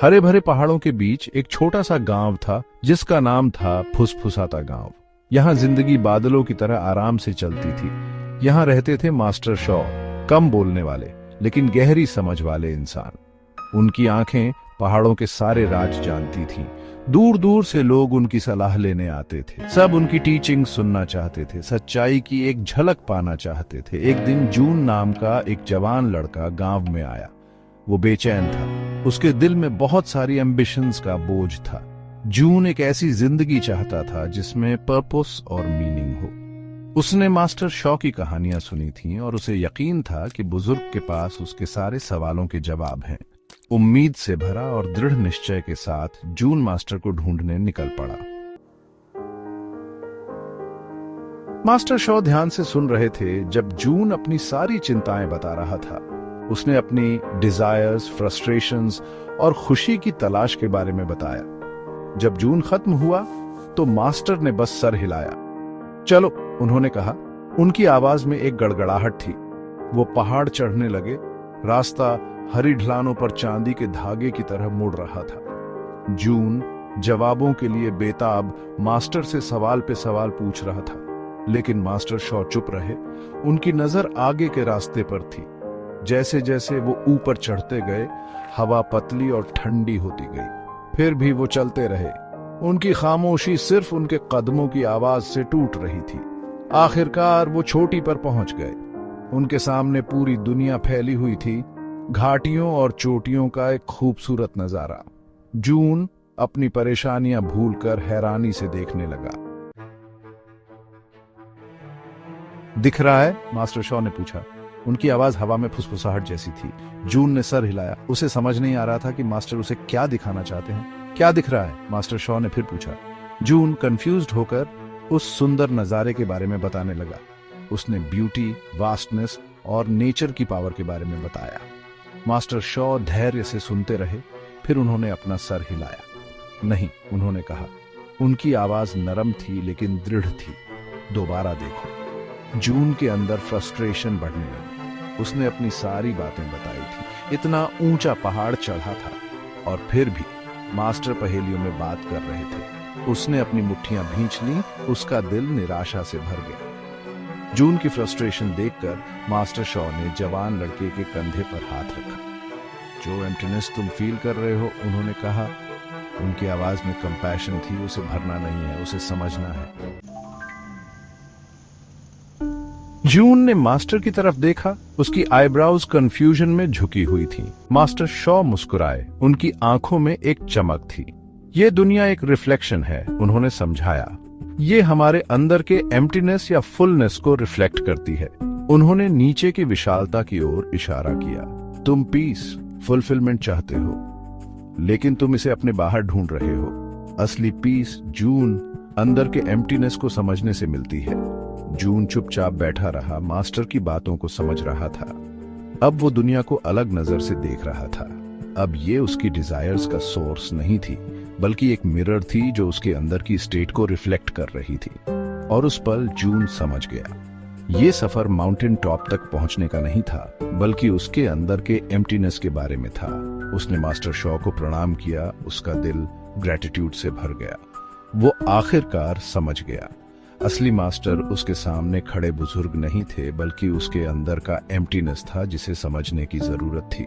हरे भरे पहाड़ों के बीच एक छोटा सा गांव था जिसका नाम था फुसफुसाता गांव। यहाँ जिंदगी बादलों की तरह आराम से चलती थी। यहाँ रहते थे मास्टर शॉ, कम बोलने वाले लेकिन गहरी समझ वाले इंसान। उनकी आंखें पहाड़ों के सारे राज जानती थीं। दूर दूर से लोग उनकी सलाह लेने आते थे। सब उनकी टीचिंग सुनना चाहते थे, सच्चाई की एक झलक पाना चाहते थे। एक दिन जून नाम का एक जवान लड़का गांव में आया। वो बेचैन था, उसके दिल में बहुत सारी एम्बिशंस का बोझ था। जून एक ऐसी जिंदगी चाहता था जिसमें पर्पस और मीनिंग हो। उसने मास्टर शॉ की कहानियां सुनी थीं और उसे यकीन था कि बुजुर्ग के पास उसके सारे सवालों के जवाब हैं। उम्मीद से भरा और दृढ़ निश्चय के साथ जून मास्टर को ढूंढने निकल पड़ा। मास्टर शॉ ध्यान से सुन रहे थे जब जून अपनी सारी चिंताएं बता रहा था। उसने अपनी डिजायर्स, फ्रस्ट्रेशंस और खुशी की तलाश के बारे में बताया। जब जून खत्म हुआ तो मास्टर ने बस सर हिलाया। चलो, उन्होंने कहा। उनकी आवाज में एक गड़गड़ाहट थी। वो पहाड़ चढ़ने लगे। रास्ता हरी ढलानों पर चांदी के धागे की तरह मुड़ रहा था। जून जवाबों के लिए बेताब मास्टर से सवाल पे सवाल पूछ रहा था, लेकिन मास्टर शॉ चुप रहे। उनकी नजर आगे के रास्ते पर थी। जैसे जैसे वो ऊपर चढ़ते गए, हवा पतली और ठंडी होती गई। फिर भी वो चलते रहे। उनकी खामोशी सिर्फ उनके कदमों की आवाज से टूट रही थी। आखिरकार वो चोटी पर पहुंच गए। उनके सामने पूरी दुनिया फैली हुई थी, घाटियों और चोटियों का एक खूबसूरत नजारा। जून अपनी परेशानियां भूलकर हैरानी से देखने लगा। दिख रहा है? मास्टर शॉ ने पूछा। उनकी आवाज हवा में फुसफुसाहट जैसी थी। जून ने सर हिलाया। उसे समझ नहीं आ रहा था कि मास्टर उसे क्या दिखाना चाहते हैं। क्या दिख रहा है? मास्टर शॉ ने फिर पूछा। जून कंफ्यूज्ड होकर उस सुंदर नजारे के बारे में बताने लगा। उसने ब्यूटी, वास्टनेस और नेचर की पावर के बारे में बताया। मास्टर शॉ धैर्य से सुनते रहे। फिर उन्होंने अपना सर हिलाया। नहीं, उन्होंने कहा। उनकी आवाज नरम थी लेकिन दृढ़ थी। दोबारा देखो। जून के अंदर फ्रस्ट्रेशन बढ़ने लगी। उसने अपनी सारी बातें बताई थी। इतना ऊंचा पहाड़ चढ़ा था और फिर भी मास्टर पहेलियों में बात कर रहे थे। उसने अपनी मुट्ठियां भींच ली। उसका दिल निराशा से भर गया। जून की फ्रस्ट्रेशन देखकर मास्टर शॉ ने जवान लड़के के कंधे पर हाथ रखा। जो एम्प्टीनेस तुम फील कर रहे हो, उन्होंने कहा। उनकी आवाज में कंपैशन थी। उसे भरना नहीं है, उसे समझना है। जून ने मास्टर की तरफ देखा। उसकी आईब्राउज कंफ्यूजन में झुकी हुई थी। मास्टर शॉ मुस्कुराए। उनकी आंखों में एक चमक थी। ये दुनिया एक रिफ्लेक्शन है, उन्होंने समझाया। ये हमारे अंदर के एम्प्टीनेस या फुलनेस को रिफ्लेक्ट करती है। उन्होंने नीचे की विशालता की ओर इशारा किया। तुम पीस, फुलफिलमेंट चाहते हो, लेकिन तुम इसे अपने बाहर ढूंढ रहे हो। असली पीस, जून, अंदर के एम्प्टीनेस को समझने से मिलती है। जून चुपचाप बैठा रहा, मास्टर की बातों को समझ रहा था। अब वो दुनिया को अलग नजर से देख रहा था। अब ये उसकी डिजायर्स का सोर्स नहीं थी, बल्कि एक मिरर थी जो उसके अंदर की स्टेट को रिफ्लेक्ट कर रही थी। और उस पल जून समझ गया। ये सफर माउंटेन टॉप तक पहुंचने का नहीं था, बल्कि उसके अंदर के एम्प्टीनेस के बारे में था। उसने मास्टर शॉ को प्रणाम किया। उसका दिल ग्रेटिट्यूड से भर गया। वो आखिरकार समझ गया। असली मास्टर उसके सामने खड़े बुजुर्ग नहीं थे, बल्कि उसके अंदर का एम्प्टीनेस था जिसे समझने की जरूरत थी।